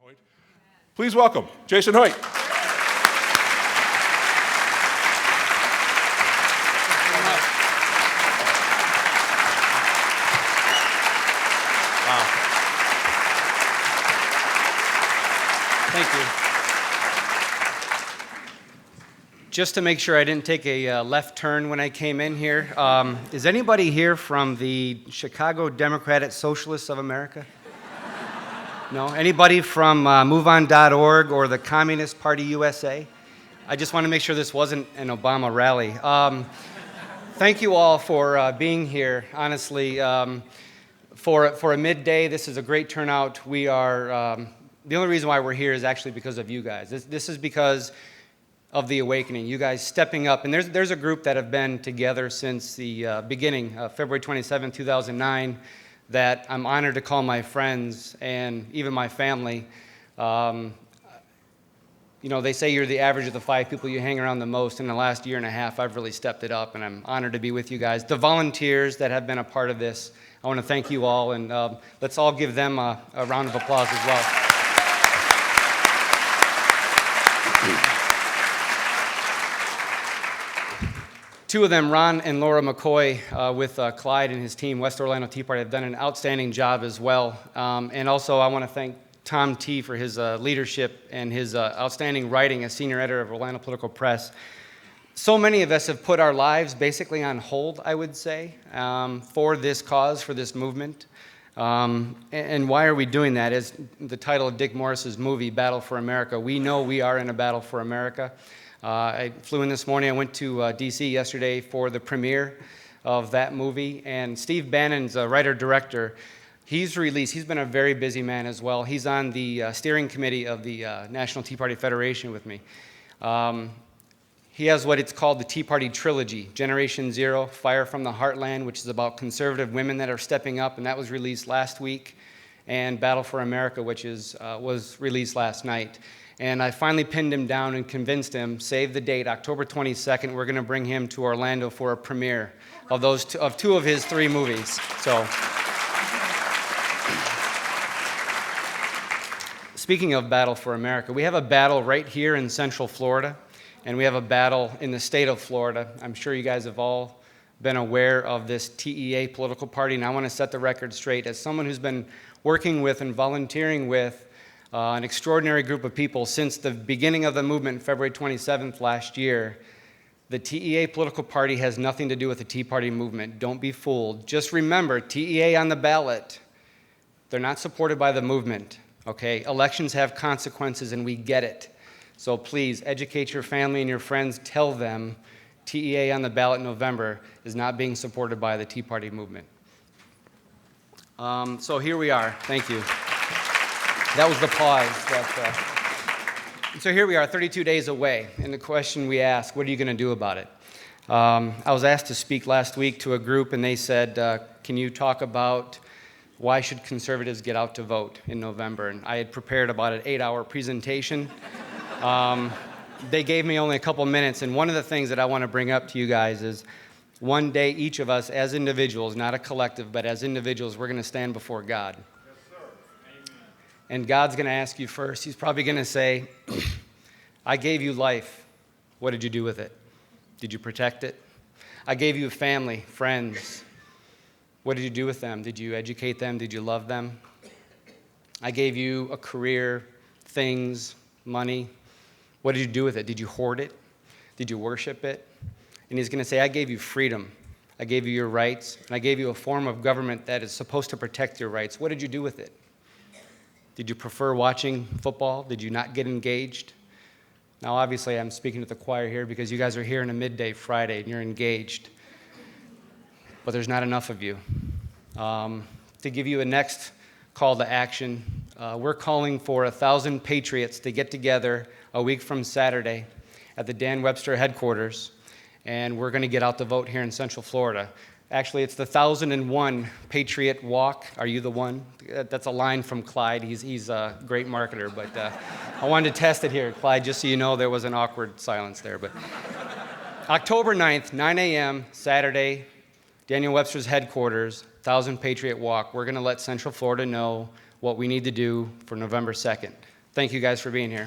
Hoyt. Please welcome Jason Hoyt. Thank you. Just to make sure I didn't take a left turn when I came in here, is anybody here from the Chicago Democratic Socialists of America? No? Anybody from MoveOn.org or the Communist Party USA? I just want to make sure this wasn't an Obama rally. Thank you all for being here. Honestly, for a midday, this is a great turnout. We are the only reason why we're here is actually because of you guys. This is because of the awakening. You guys stepping up, and there's a group that have been together since the beginning, February 27, 2009. That I'm honored to call my friends and even my family. You know, they say you're the average of the 5 people you hang around the most. In the last year and a half, I've really stepped it up, and I'm honored to be with you guys. The volunteers that have been a part of this, I want to thank you all, and let's all give them a round of applause as well. Two of them, Ron and Laura McCoy, with Clyde and his team, West Orlando Tea Party, have done an outstanding job as well. And also, I want to thank Tom T. for his leadership and his outstanding writing as senior editor of Orlando Political Press. So many of us have put our lives basically on hold, I would say, for this cause, for this movement. And why are we doing that? As the title of Dick Morris's movie, Battle for America, we know we are in a battle for America. I flew in this morning. I went to D.C. yesterday for the premiere of that movie. And Steve Bannon's a writer-director. He's been a very busy man as well. He's on the steering committee of the National Tea Party Federation with me. He has what it's called the Tea Party Trilogy, Generation Zero, Fire from the Heartland, which is about conservative women that are stepping up, and that was released last week, and Battle for America, which was released last night. And I finally pinned him down and convinced him, save the date, October 22nd, we're going to bring him to Orlando for a premiere of two of his 3 movies. So, speaking of Battle for America, we have a battle right here in Central Florida, and we have a battle in the state of Florida. I'm sure you guys have all been aware of this TEA political party, and I want to set the record straight. As someone who's been working with and volunteering with an extraordinary group of people since the beginning of the movement, February 27th last year, the TEA political party has nothing to do with the Tea Party movement. Don't be fooled. Just remember, TEA on the ballot, they're not supported by the movement, okay? Elections have consequences, and we get it. So please, educate your family and your friends. Tell them TEA on the ballot in November is not being supported by the Tea Party movement. So here we are. Thank you. That was the pause. So here we are, 32 days away, and the question we ask, what are you going to do about it? I was asked to speak last week to a group, and they said, can you talk about why should conservatives get out to vote in November? And I had prepared about an 8-hour presentation. They gave me only a couple minutes, and one of the things that I want to bring up to you guys is one day each of us as individuals, not a collective, but as individuals, we're going to stand before God. And God's going to ask you first. He's probably going to say, I gave you life. What did you do with it? Did you protect it? I gave you a family, friends. What did you do with them? Did you educate them? Did you love them? I gave you a career, things, money. What did you do with it? Did you hoard it? Did you worship it? And he's going to say, I gave you freedom. I gave you your rights. And I gave you a form of government that is supposed to protect your rights. What did you do with it? Did you prefer watching football? Did you not get engaged? Now, obviously, I'm speaking to the choir here because you guys are here on a midday Friday and you're engaged. But there's not enough of you. To give you a next call to action, we're calling for 1,000 patriots to get together a week from Saturday at the Dan Webster headquarters, and we're going to get out to vote here in Central Florida. Actually, it's the 1001 Patriot Walk. Are you the one? That's a line from Clyde. He's a great marketer, but I wanted to test it here, Clyde, just so you know there was an awkward silence there. But October 9th, 9 a.m., Saturday, Daniel Webster's headquarters, 1000 Patriot Walk. We're going to let Central Florida know what we need to do for November 2nd. Thank you guys for being here.